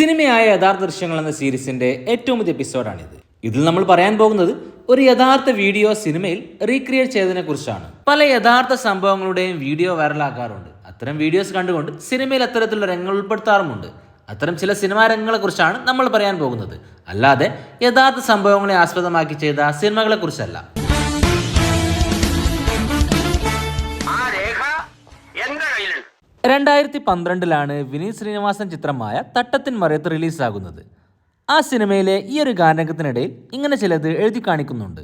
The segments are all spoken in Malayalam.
സിനിമയായ യഥാർത്ഥ ദൃശ്യങ്ങൾ എന്ന സീരീസിന്റെ ഏറ്റവും പുതിയ എപ്പിസോഡാണിത്. ഇതിൽ നമ്മൾ പറയാൻ പോകുന്നത് ഒരു യഥാർത്ഥ വീഡിയോ സിനിമയിൽ റീക്രിയേറ്റ് ചെയ്തതിനെ കുറിച്ചാണ്. പല യഥാർത്ഥ സംഭവങ്ങളുടെയും വീഡിയോ വൈറലാക്കാറുണ്ട്. അത്തരം വീഡിയോസ് കണ്ടുകൊണ്ട് സിനിമയിൽ അത്തരത്തിലുള്ള രംഗങ്ങൾ ഉൾപ്പെടുത്താറുമുണ്ട്. അത്തരം ചില സിനിമാ രംഗങ്ങളെ കുറിച്ചാണ് നമ്മൾ പറയാൻ പോകുന്നത്, അല്ലാതെ യഥാർത്ഥ സംഭവങ്ങളെ ആസ്പദമാക്കി ചെയ്ത സിനിമകളെ കുറിച്ചല്ല. 2012 വിനീത് ശ്രീനിവാസൻ ചിത്രമായ തട്ടത്തിൻ മറയത്ത് റിലീസാകുന്നത്. ആ സിനിമയിലെ ഈ ഒരു ഗാനരംഗത്തിനിടയിൽ ഇങ്ങനെ ചിലത് എഴുതി കാണിക്കുന്നുണ്ട്.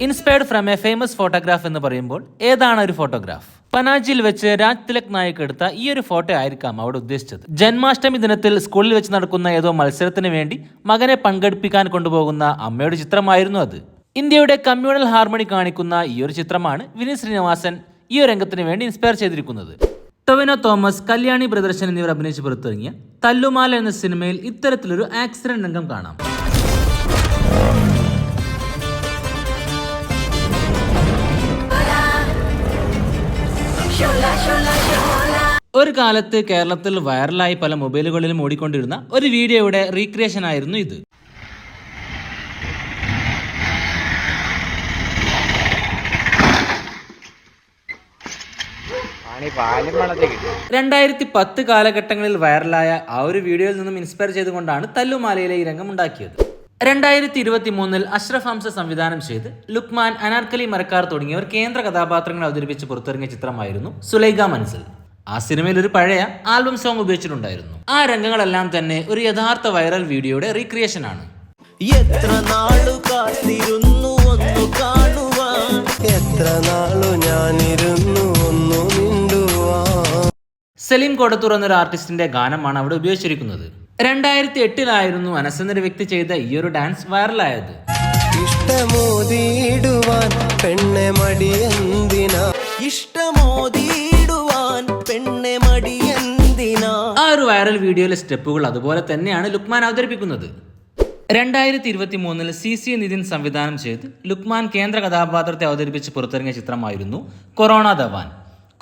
Inspired from A famous photograph എന്ന് പറയുമ്പോൾ ഏതാണ് ഒരു ഫോട്ടോഗ്രാഫ്? പനാജിയിൽ വെച്ച് രാജ് തിലക് നായക് എടുത്ത ഈ ഒരു ഫോട്ടോ ആയിരിക്കാം അവിടെ ഉദ്ദേശിച്ചത്. ജന്മാഷ്ടമി ദിനത്തിൽ സ്കൂളിൽ വെച്ച് നടക്കുന്ന ഏതോ മത്സരത്തിന് വേണ്ടി മകനെ പങ്കെടുപ്പിക്കാൻ കൊണ്ടുപോകുന്ന അമ്മയുടെ ചിത്രമായിരുന്നു അത്. ഇന്ത്യയുടെ കമ്മ്യൂണൽ ഹാർമണി കാണിക്കുന്ന ഈ ഒരു ചിത്രമാണ് വിനീത് ശ്രീനിവാസൻ ഈ ഒരു രംഗത്തിന് വേണ്ടി ഇൻസ്പയർ ചെയ്തിരിക്കുന്നത്. ടൊവിനോ തോമസ്, കല്യാണി പ്രിയദർശൻ എന്നിവർ അഭിനയിച്ച് പുറത്തിറങ്ങിയ തല്ലുമാല എന്ന സിനിമയിൽ ഇത്തരത്തിലൊരു ആക്സിഡന്റ് രംഗം കാണാം. ഒരു കാലത്ത് കേരളത്തിൽ വൈറലായി പല മൊബൈലുകളിലും ഓടിക്കൊണ്ടിരുന്ന ഒരു വീഡിയോയുടെ റീക്രിയേഷൻ ആയിരുന്നു ഇത്. 2010 കാലഘട്ടങ്ങളിൽ വൈറലായ ആ ഒരു വീഡിയോയിൽ നിന്നും ഇൻസ്പയർ ചെയ്തുകൊണ്ടാണ് തല്ലുമാലയിലെ ഈ രംഗം ഉണ്ടാക്കിയത്. 2023 അഷ്റഫ് ഹംസ സംവിധാനം ചെയ്ത് ലുക്മാൻ, അനാർക്കലി മരക്കാർ തുടങ്ങിയവർ കേന്ദ്ര കഥാപാത്രങ്ങളെ അവതരിപ്പിച്ച് പുറത്തിറങ്ങിയ ചിത്രമായിരുന്നു സുലൈഖ മൻസിൽ. ആ സിനിമയിൽ ഒരു പഴയ ആൽബം സോങ് ഉപയോഗിച്ചിട്ടുണ്ടായിരുന്നു. ആ രംഗങ്ങളെല്ലാം തന്നെ ഒരു യഥാർത്ഥ വൈറൽ വീഡിയോയുടെ റീക്രിയേഷൻ ആണ്. എത്ര നാളു കാത്തിരുന്നു ഒന്നു കാണുവാൻ, എത്ര നാളു ഞാനിരുന്നു ഒന്നു മിണ്ടുവാൻ. സലീം കോടത്തൂർ എന്നൊരു ആർട്ടിസ്റ്റിന്റെ ഗാനമാണ് അവിടെ ഉപയോഗിച്ചിരിക്കുന്നത്. 2008 അനസ് എന്നൊരു വ്യക്തി ചെയ്ത ഈ ഒരു ഡാൻസ് വൈറലായത്. ഇഷ്ടമോദിടുവാൻ പെണ്ണെ മടിയെന്തിനാ, ഇഷ്ടമോദിടുവാൻ പെണ്ണെ മടിയെന്തിനാ. ആ ഒരു വൈറൽ വീഡിയോയിലെ സ്റ്റെപ്പുകൾ അതുപോലെ തന്നെയാണ് ലുക്മാൻ അവതരിപ്പിക്കുന്നത്. 2023 CC നിതിൻ സംവിധാനം ചെയ്ത് ലുക്മാൻ കേന്ദ്ര കഥാപാത്രത്തെ അവതരിപ്പിച്ച് പുറത്തിറങ്ങിയ ചിത്രമായിരുന്നു കൊറോണ ദവാൻ.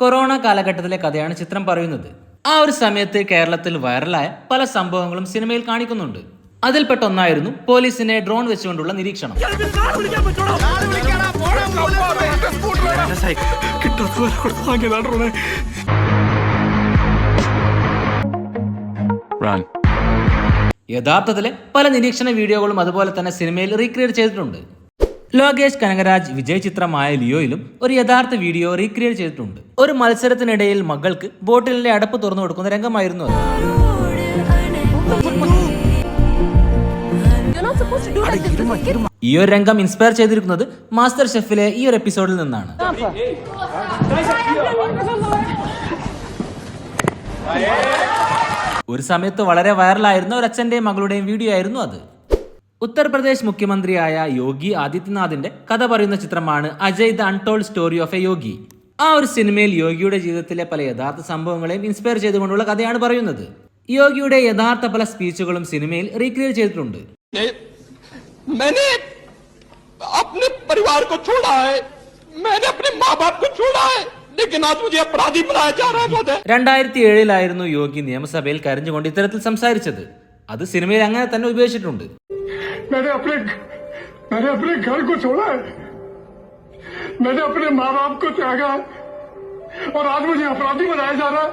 കൊറോണ കാലഘട്ടത്തിലെ കഥയാണ് ചിത്രം പറയുന്നത്. ആ ഒരു സമയത്ത് കേരളത്തിൽ വൈറലായ പല സംഭവങ്ങളും സിനിമയിൽ കാണിക്കുന്നുണ്ട്. അതിൽപ്പെട്ട ഒന്നായിരുന്നു പോലീസിനെ ഡ്രോൺ വെച്ചുകൊണ്ടുള്ള നിരീക്ഷണം. യഥാർത്ഥത്തിലെ പല നിരീക്ഷണ വീഡിയോകളും അതുപോലെ തന്നെ സിനിമയിൽ റീക്രിയേറ്റ് ചെയ്തിട്ടുണ്ട്. ലോകേഷ് കനകരാജ് വിജയ് ചിത്രമായ ലിയോയിലും ഒരു യഥാർത്ഥ വീഡിയോ റീക്രിയേറ്റ് ചെയ്തിട്ടുണ്ട്. ഒരു മത്സരത്തിനിടയിൽ മകൾക്ക് ബോട്ടിലിന്റെ അടപ്പ് തുറന്നു കൊടുക്കുന്ന രംഗമായിരുന്നു അത്. ഈ ഒരു രംഗം ഇൻസ്പയർ ചെയ്തിരിക്കുന്നത് മാസ്റ്റർ ഷെഫിലെ ഈ ഒരു എപ്പിസോഡിൽ നിന്നാണ്. ഒരു സമയത്ത് വളരെ വൈറലായിരുന്ന ഒരു അച്ഛന്റെയും മകളുടെയും വീഡിയോ ആയിരുന്നു അത്. ഉത്തർപ്രദേശ് മുഖ്യമന്ത്രിയായ യോഗി ആദിത്യനാഥിന്റെ കഥ പറയുന്ന ചിത്രമാണ് Ajey the untold story of a Yogi. ആ ഒരു സിനിമയിൽ യോഗിയുടെ ജീവിതത്തിലെ പല യഥാർത്ഥ സംഭവങ്ങളെയും ഇൻസ്പയർ ചെയ്തുകൊണ്ടുള്ള കഥയാണ് പറയുന്നത്. യോഗിയുടെ യഥാർത്ഥ പല സ്പീച്ചുകളും സിനിമയിൽ റീക്രിയേറ്റ് ചെയ്തിട്ടുണ്ട്. अपने परिवार को छोड़ा है, मैंने अपने माँ बाप को छोड़ा है, लेकिन आज मुझे अपराधी बनाया जा रहा है. 2007 യോഗി നിയമസഭയിൽ കരഞ്ഞുകൊണ്ട് ഇത്തരത്തിൽ സംസാരിച്ചത്. അത് സിനിമയിൽ അങ്ങനെ തന്നെ ഉപയോഗിച്ചിട്ടുണ്ട്. मैंने अपने घर को छोड़ा है, मैंने अपने माँ बाप को त्यागा और आज मुझे अपराधी बनाया जा रहा है.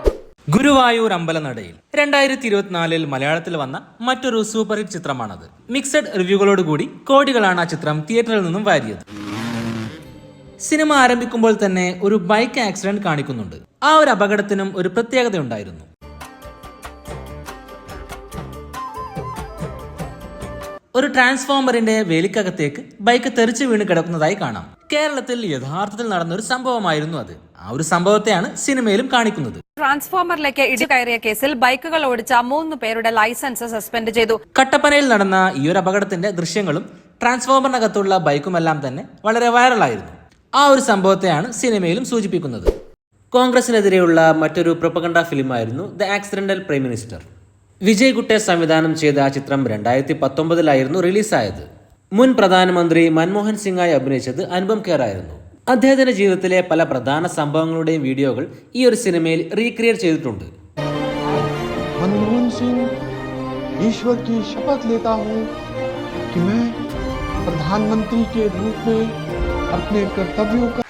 ഗുരുവായൂർ അമ്പലനടയിൽ 2024 മലയാളത്തിൽ വന്ന മറ്റൊരു സൂപ്പർ ഹിറ്റ് ചിത്രമാണത്. മിക്സഡ് റിവ്യൂകളോടുകൂടി കോടികളാണ് ആ ചിത്രം തിയേറ്ററിൽ നിന്നും വാരിയത്. സിനിമ ആരംഭിക്കുമ്പോൾ തന്നെ ഒരു ബൈക്ക് ആക്സിഡന്റ് കാണിക്കുന്നുണ്ട്. ആ ഒരു അപകടത്തിനും ഒരു പ്രത്യേകത ഉണ്ടായിരുന്നു. ഒരു ട്രാൻസ്ഫോമറിന്റെ വേലിക്കകത്തേക്ക് ബൈക്ക് തെറിച്ചു വീണ് കിടക്കുന്നതായി കാണാം. കേരളത്തിൽ യഥാർത്ഥത്തിൽ നടന്ന ഒരു സംഭവമായിരുന്നു അത്. ആ ഒരു സംഭവത്തെയാണ് സിനിമയിലും കാണിക്കുന്നത്. ട്രാൻസ്ഫോമറിലേക്ക് ഇടികയറിയ കേസിൽ ബൈക്കുകൾ ഓടിച്ച 3 പേരുടെ ലൈസൻസ് സസ്പെൻഡ് ചെയ്തു. കട്ടപ്പനയിൽ നടന്ന ഈ ഒരു അപകടത്തിന്റെ ദൃശ്യങ്ങളും ട്രാൻസ്ഫോമറിനകത്തുള്ള ബൈക്കുമെല്ലാം തന്നെ വളരെ വൈറലായിരുന്നു. ആ ഒരു സംഭവത്തെയാണ് സിനിമയിലും സൂചിപ്പിക്കുന്നത്. കോൺഗ്രസിനെതിരെയുള്ള മറ്റൊരു പ്രൊപ്പഗണ്ട ഫിലിമായിരുന്നു the accidental prime minister. Vijay Gutte സംവിധാനം ചെയ്ത ആ ചിത്രം 2019 റിലീസായത്. മുൻ പ്രധാനമന്ത്രി മൻമോഹൻ സിംഗായി അഭിനയിച്ചത് അനുപം ഖേർ ആയിരുന്നു. അദ്ദേഹത്തിന്റെ ജീവിതത്തിലെ പല പ്രധാന സംഭവങ്ങളുടെയും വീഡിയോകൾ ഈ ഒരു സിനിമയിൽ റീക്രിയേറ്റ് ചെയ്തിട്ടുണ്ട്. मनमोहन सिंह ईश्वर की शपथ लेता हूँ कि मैं प्रधानमंत्री के रूप में अपने कर्तव्यों का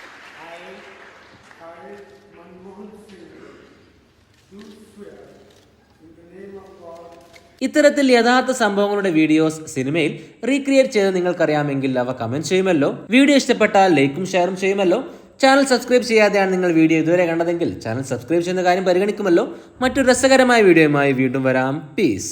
ഇത്തരത്തിൽ യഥാർത്ഥ സംഭവങ്ങളുടെ വീഡിയോസ് സിനിമയിൽ റീക്രിയേറ്റ് ചെയ്ത് നിങ്ങൾക്കറിയാമെങ്കിൽ അവ കമന്റ് ചെയ്യുമല്ലോ. വീഡിയോ ഇഷ്ടപ്പെട്ടാൽ ലൈക്കും ഷെയറും ചെയ്യുമല്ലോ. ചാനൽ സബ്സ്ക്രൈബ് ചെയ്യാതെയാണ് നിങ്ങൾ വീഡിയോ ഇതുവരെ കണ്ടതെങ്കിൽ ചാനൽ സബ്സ്ക്രൈബ് ചെയ്യുന്ന കാര്യം പരിഗണിക്കുമല്ലോ. മറ്റൊരു രസകരമായ വീഡിയോയുമായി വീണ്ടും വരാം. പീസ്.